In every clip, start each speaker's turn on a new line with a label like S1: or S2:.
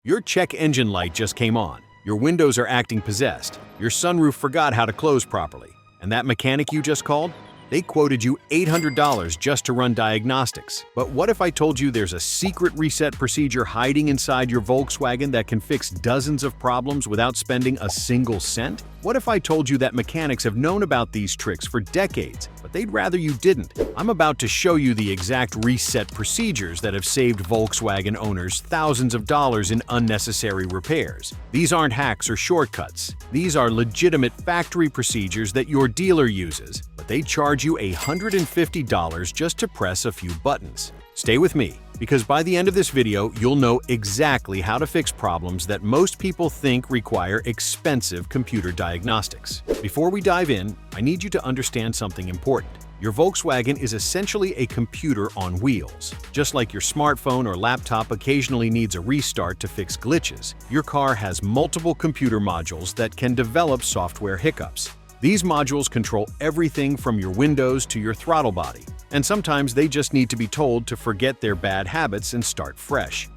S1: Your check engine light just came on. Your windows are acting possessed. Your sunroof forgot how to close properly. And that mechanic you just called? They quoted you $800 just to run diagnostics. But what if I told you there's a secret reset procedure hiding inside your Volkswagen that can fix dozens of problems without spending a single cent? What if I told you that mechanics have known about these tricks for decades, but they'd rather you didn't? I'm about to show you the exact reset procedures that have saved Volkswagen owners thousands of dollars in unnecessary repairs. These aren't hacks or shortcuts. These are legitimate factory procedures that your dealer uses, but they charge you $150 just to press a few buttons. Stay with me, because by the end of this video, you'll know exactly how to fix problems that most people think require expensive computer diagnostics. Before we dive in, I need you to understand something important. Your Volkswagen is essentially a computer on wheels. Just like your smartphone or laptop occasionally needs a restart to fix glitches, your car has multiple computer modules that can develop software hiccups. These modules control everything from your windows to your throttle body, and sometimes they just need to be told to forget their bad habits and start fresh.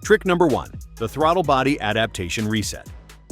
S1: Trick number 1. The throttle body adaptation reset.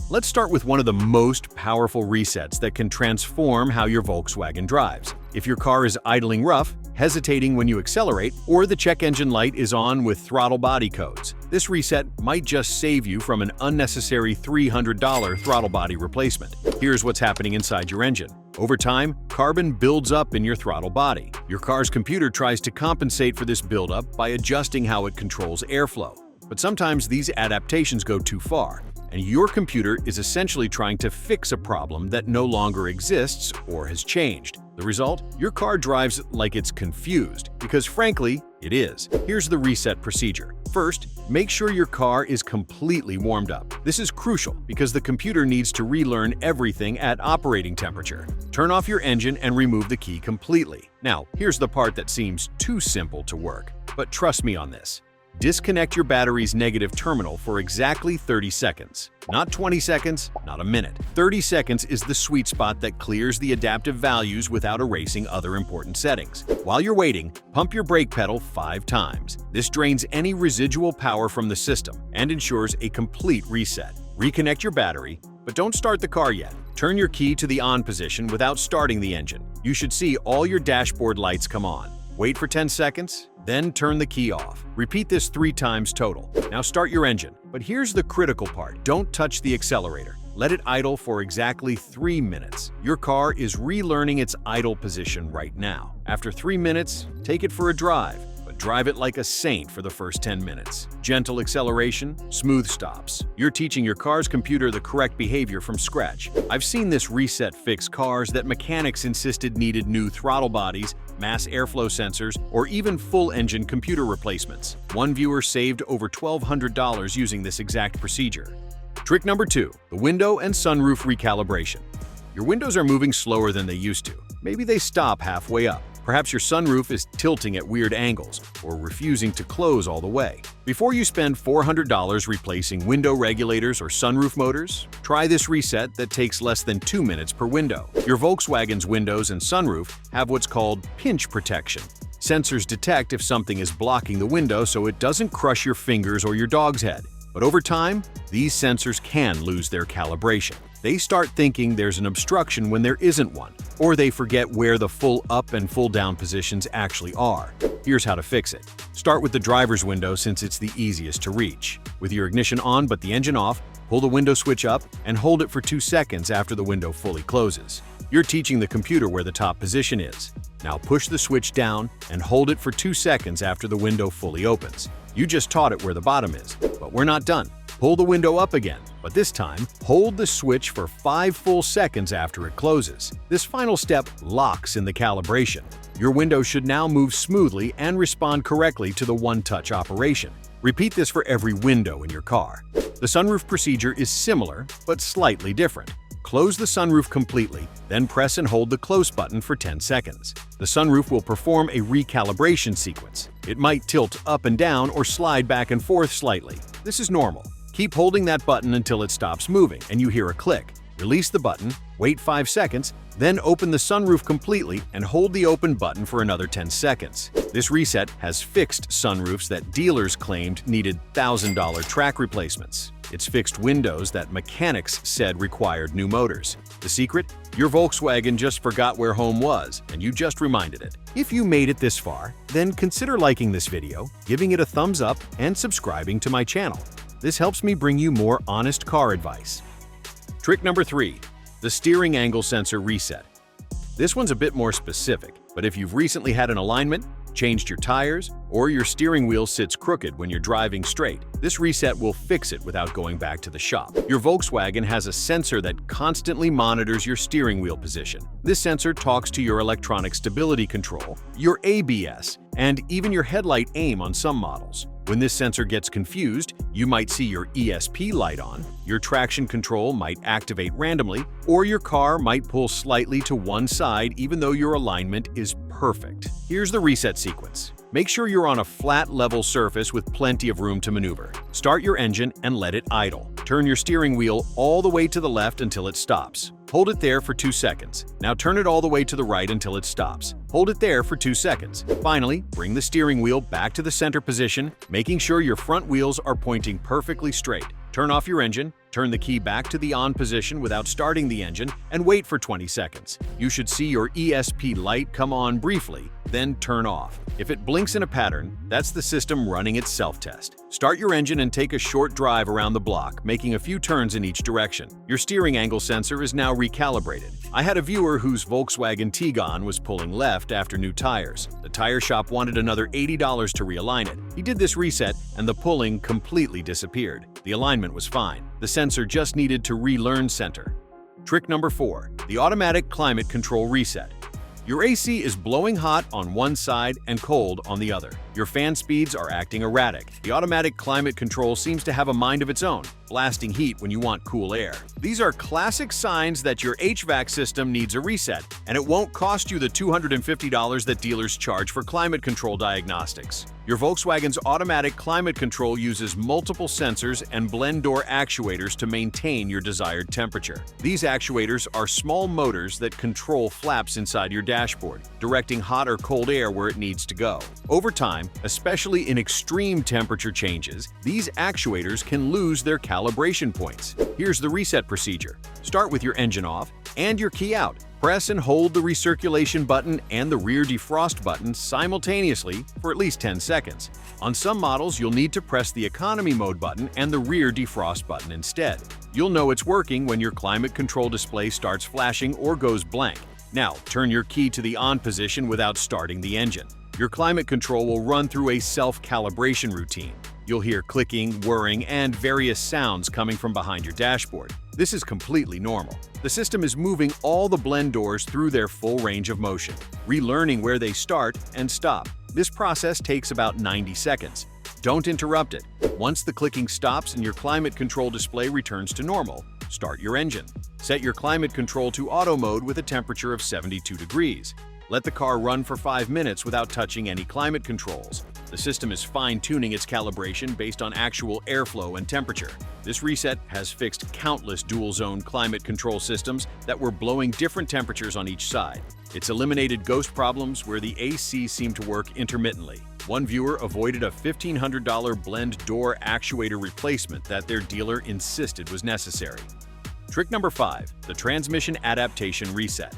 S1: Let's start with one of the most powerful resets that can transform how your Volkswagen drives. If your car is idling rough, hesitating when you accelerate, or the check engine light is on with throttle body codes, this reset might just save you from an unnecessary $300 throttle body replacement. Here's what's happening inside your engine. Over time, carbon builds up in your throttle body. Your car's computer tries to compensate for this buildup by adjusting how it controls airflow. But sometimes these adaptations go too far, and your computer is essentially trying to fix a problem that no longer exists or has changed. The result? Your car drives like it's confused, because frankly, it is. Here's the reset procedure. First, make sure your car is completely warmed up. This is crucial because the computer needs to relearn everything at operating temperature. Turn off your engine and remove the key completely. Now, here's the part that seems too simple to work, but trust me on this. Disconnect your battery's negative terminal for exactly 30 seconds. Not 20 seconds, not a minute. 30 seconds is the sweet spot that clears the adaptive values without erasing other important settings. While you're waiting, pump your brake pedal 5 times. This drains any residual power from the system and ensures a complete reset. Reconnect your battery, but don't start the car yet. Turn your key to the on position without starting the engine. You should see all your dashboard lights come on. Wait for 10 seconds, then turn the key off. Repeat this 3 times total. Now start your engine. But here's the critical part. Don't touch the accelerator. Let it idle for exactly 3 minutes. Your car is relearning its idle position right now. After 3 minutes, take it for a drive. Drive it like a saint for the first 10 minutes. Gentle acceleration, smooth stops. You're teaching your car's computer the correct behavior from scratch. I've seen this reset fix cars that mechanics insisted needed new throttle bodies, mass airflow sensors, or even full engine computer replacements. One viewer saved over $1,200 using this exact procedure. Trick number 2. The window and sunroof recalibration. Your windows are moving slower than they used to. Maybe they stop halfway up. Perhaps your sunroof is tilting at weird angles or refusing to close all the way. Before you spend $400 replacing window regulators or sunroof motors, try this reset that takes less than 2 minutes per window. Your Volkswagen's windows and sunroof have what's called pinch protection. Sensors detect if something is blocking the window so it doesn't crush your fingers or your dog's head. But over time, these sensors can lose their calibration. They start thinking there's an obstruction when there isn't one, or they forget where the full up and full down positions actually are. Here's how to fix it. Start with the driver's window since it's the easiest to reach. With your ignition on but the engine off, pull the window switch up and hold it for 2 seconds after the window fully closes. You're teaching the computer where the top position is. Now push the switch down and hold it for 2 seconds after the window fully opens. You just taught it where the bottom is, but we're not done. Pull the window up again, but this time, hold the switch for 5 full seconds after it closes. This final step locks in the calibration. Your window should now move smoothly and respond correctly to the one-touch operation. Repeat this for every window in your car. The sunroof procedure is similar, but slightly different. Close the sunroof completely, then press and hold the close button for 10 seconds. The sunroof will perform a recalibration sequence. It might tilt up and down or slide back and forth slightly. This is normal. Keep holding that button until it stops moving and you hear a click. Release the button, wait 5 seconds, then open the sunroof completely and hold the open button for another 10 seconds. This reset has fixed sunroofs that dealers claimed needed $1,000 track replacements. It's fixed windows that mechanics said required new motors. The secret? Your Volkswagen just forgot where home was, and you just reminded it. If you made it this far, then consider liking this video, giving it a thumbs up, and subscribing to my channel. This helps me bring you more honest car advice. Trick number 3. The steering angle sensor reset. This one's a bit more specific, but if you've recently had an alignment, changed your tires, or your steering wheel sits crooked when you're driving straight, this reset will fix it without going back to the shop. Your Volkswagen has a sensor that constantly monitors your steering wheel position. This sensor talks to your electronic stability control, your ABS, and even your headlight aim on some models. When this sensor gets confused, you might see your ESP light on, your traction control might activate randomly, or your car might pull slightly to one side even though your alignment is perfect. Here's the reset sequence. Make sure you're on a flat, level surface with plenty of room to maneuver. Start your engine and let it idle. Turn your steering wheel all the way to the left until it stops. Hold it there for 2 seconds. Now turn it all the way to the right until it stops. Hold it there for 2 seconds. Finally, bring the steering wheel back to the center position, making sure your front wheels are pointing perfectly straight. Turn off your engine, turn the key back to the on position without starting the engine, and wait for 20 seconds. You should see your ESP light come on briefly, then turn off. If it blinks in a pattern, that's the system running its self-test. Start your engine and take a short drive around the block, making a few turns in each direction. Your steering angle sensor is now recalibrated. I had a viewer whose Volkswagen Tiguan was pulling left after new tires. The tire shop wanted another $80 to realign it. He did this reset, and the pulling completely disappeared. The alignment was fine. The sensor just needed to relearn center. Trick number 4. The automatic climate control reset. Your AC is blowing hot on one side and cold on the other. Your fan speeds are acting erratic. The automatic climate control seems to have a mind of its own, blasting heat when you want cool air. These are classic signs that your HVAC system needs a reset, and it won't cost you the $250 that dealers charge for climate control diagnostics. Your Volkswagen's automatic climate control uses multiple sensors and blend door actuators to maintain your desired temperature. These actuators are small motors that control flaps inside your dashboard, directing hot or cold air where it needs to go. Over time, especially in extreme temperature changes, these actuators can lose their calibration points. Here's the reset procedure. Start with your engine off and your key out. Press and hold the recirculation button and the rear defrost button simultaneously for at least 10 seconds. On some models, you'll need to press the economy mode button and the rear defrost button instead. You'll know it's working when your climate control display starts flashing or goes blank. Now, turn your key to the on position without starting the engine. Your climate control will run through a self-calibration routine. You'll hear clicking, whirring, and various sounds coming from behind your dashboard. This is completely normal. The system is moving all the blend doors through their full range of motion, relearning where they start and stop. This process takes about 90 seconds. Don't interrupt it. Once the clicking stops and your climate control display returns to normal, start your engine. Set your climate control to auto mode with a temperature of 72 degrees. Let the car run for 5 minutes without touching any climate controls. The system is fine-tuning its calibration based on actual airflow and temperature. This reset has fixed countless dual-zone climate control systems that were blowing different temperatures on each side. It's eliminated ghost problems where the AC seemed to work intermittently. One viewer avoided a $1,500 blend door actuator replacement that their dealer insisted was necessary. Trick number 5. The transmission adaptation reset.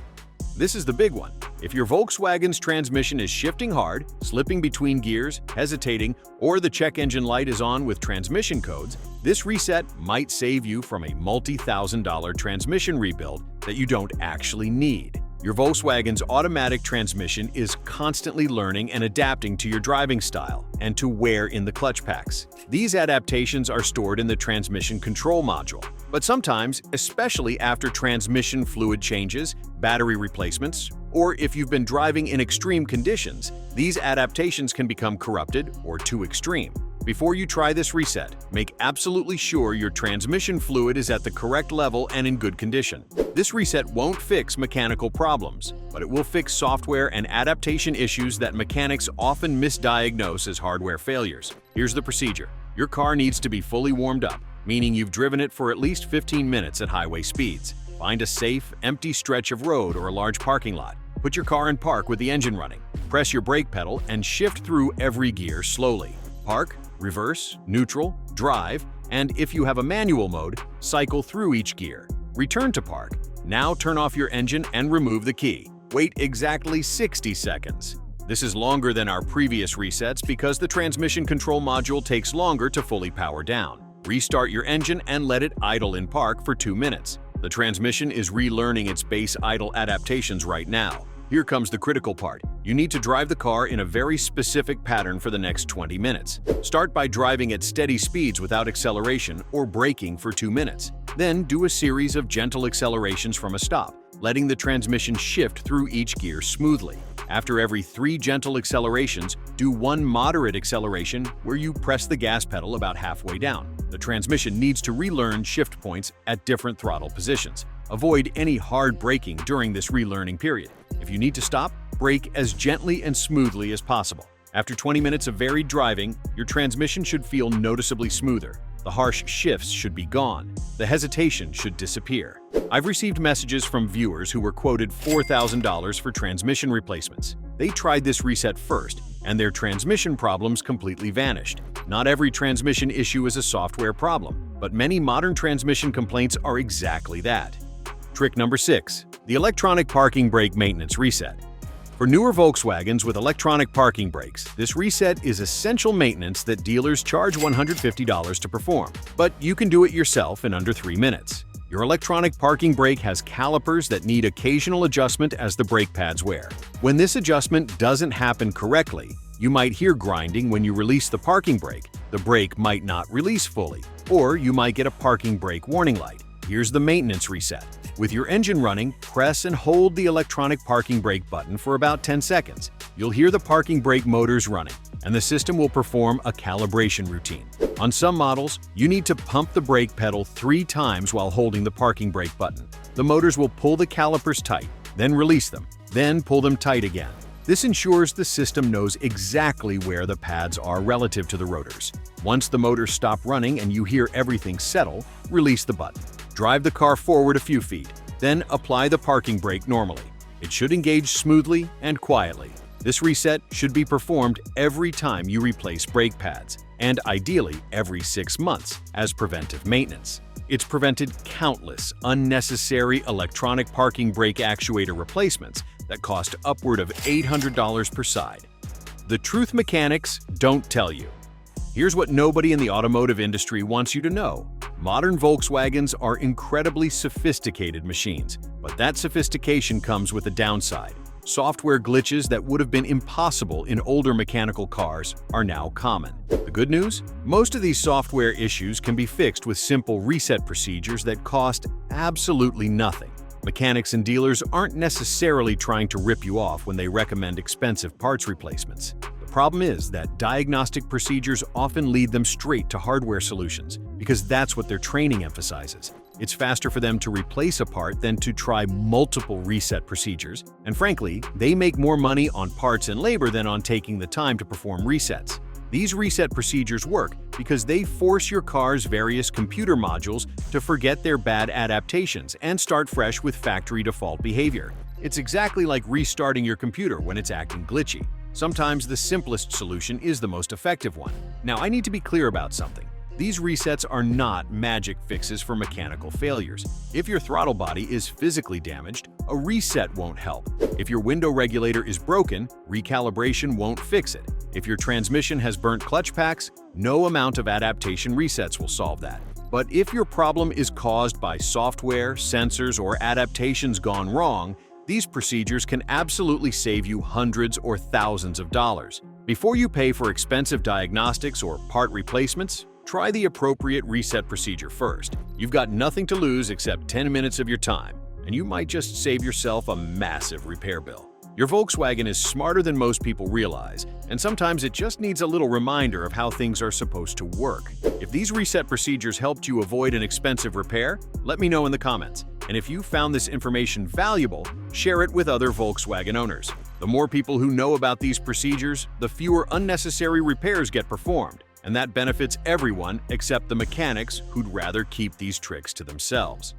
S1: This is the big one. If your Volkswagen's transmission is shifting hard, slipping between gears, hesitating, or the check engine light is on with transmission codes, this reset might save you from a multi-$1,000 transmission rebuild that you don't actually need. Your Volkswagen's automatic transmission is constantly learning and adapting to your driving style and to wear in the clutch packs. These adaptations are stored in the transmission control module, but sometimes, especially after transmission fluid changes, battery replacements, or if you've been driving in extreme conditions, these adaptations can become corrupted or too extreme. Before you try this reset, make absolutely sure your transmission fluid is at the correct level and in good condition. This reset won't fix mechanical problems, but it will fix software and adaptation issues that mechanics often misdiagnose as hardware failures. Here's the procedure. Your car needs to be fully warmed up, meaning you've driven it for at least 15 minutes at highway speeds. Find a safe, empty stretch of road or a large parking lot. Put your car in park with the engine running. Press your brake pedal and shift through every gear slowly. Park, reverse, neutral, drive, and if you have a manual mode, cycle through each gear. Return to park. Now turn off your engine and remove the key. Wait exactly 60 seconds. This is longer than our previous resets because the transmission control module takes longer to fully power down. Restart your engine and let it idle in park for 2 minutes. The transmission is relearning its base idle adaptations right now. Here comes the critical part. You need to drive the car in a very specific pattern for the next 20 minutes. Start by driving at steady speeds without acceleration or braking for 2 minutes. Then do a series of gentle accelerations from a stop, letting the transmission shift through each gear smoothly. After every 3 gentle accelerations, do 1 moderate acceleration where you press the gas pedal about halfway down. The transmission needs to relearn shift points at different throttle positions. Avoid any hard braking during this relearning period. If you need to stop, brake as gently and smoothly as possible. After 20 minutes of varied driving, your transmission should feel noticeably smoother. The harsh shifts should be gone. The hesitation should disappear. I've received messages from viewers who were quoted $4,000 for transmission replacements. They tried this reset first, and their transmission problems completely vanished. Not every transmission issue is a software problem, but many modern transmission complaints are exactly that. Trick number 6. The electronic parking brake maintenance reset. For newer Volkswagens with electronic parking brakes, this reset is essential maintenance that dealers charge $150 to perform, but you can do it yourself in under 3 minutes. Your electronic parking brake has calipers that need occasional adjustment as the brake pads wear. When this adjustment doesn't happen correctly, you might hear grinding when you release the parking brake, the brake might not release fully, or you might get a parking brake warning light. Here's the maintenance reset. With your engine running, press and hold the electronic parking brake button for about 10 seconds. You'll hear the parking brake motors running, and the system will perform a calibration routine. On some models, you need to pump the brake pedal 3 times while holding the parking brake button. The motors will pull the calipers tight, then release them, then pull them tight again. This ensures the system knows exactly where the pads are relative to the rotors. Once the motors stop running and you hear everything settle, release the button. Drive the car forward a few feet, then apply the parking brake normally. It should engage smoothly and quietly. This reset should be performed every time you replace brake pads, and ideally every 6 months as preventive maintenance. It's prevented countless unnecessary electronic parking brake actuator replacements that cost upward of $800 per side. The truth mechanics don't tell you. Here's what nobody in the automotive industry wants you to know. Modern Volkswagens are incredibly sophisticated machines, but that sophistication comes with a downside. Software glitches that would have been impossible in older mechanical cars are now common. The good news? Most of these software issues can be fixed with simple reset procedures that cost absolutely nothing. Mechanics and dealers aren't necessarily trying to rip you off when they recommend expensive parts replacements. The problem is that diagnostic procedures often lead them straight to hardware solutions because that's what their training emphasizes. It's faster for them to replace a part than to try multiple reset procedures, and frankly, they make more money on parts and labor than on taking the time to perform resets. These reset procedures work because they force your car's various computer modules to forget their bad adaptations and start fresh with factory default behavior. It's exactly like restarting your computer when it's acting glitchy. Sometimes the simplest solution is the most effective one. Now, I need to be clear about something. These resets are not magic fixes for mechanical failures. If your throttle body is physically damaged, a reset won't help. If your window regulator is broken, recalibration won't fix it. If your transmission has burnt clutch packs, no amount of adaptation resets will solve that. But if your problem is caused by software, sensors, or adaptations gone wrong, these procedures can absolutely save you hundreds or thousands of dollars. Before you pay for expensive diagnostics or part replacements, try the appropriate reset procedure first. You've got nothing to lose except 10 minutes of your time, and you might just save yourself a massive repair bill. Your Volkswagen is smarter than most people realize, and sometimes it just needs a little reminder of how things are supposed to work. If these reset procedures helped you avoid an expensive repair, let me know in the comments. And if you found this information valuable, share it with other Volkswagen owners. The more people who know about these procedures, the fewer unnecessary repairs get performed, and that benefits everyone except the mechanics who'd rather keep these tricks to themselves.